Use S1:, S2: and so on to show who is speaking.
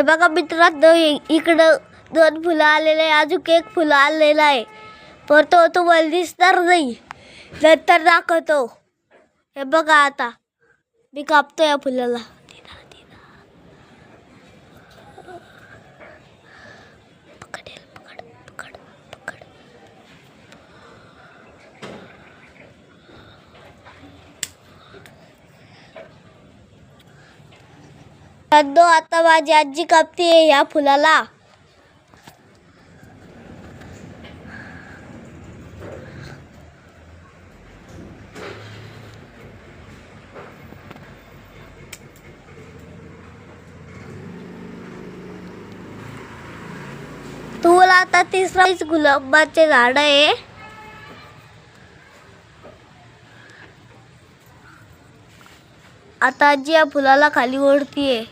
S1: बघा मित्रांनो, इकडं 2 फुलं आलेले आहे, अजून 1 फुलं आलेलं आहे, पण तो तुम्हाला दिसणार नाही, नंतर दाखवतो. हे बघा, आता मी कापतो या फुलाला. आता माझी आजी कापते या फुलाला. तुला आता 3रा गुलाबाचे झाड आहे. आता आजी या फुलाला खाली ओढतीये.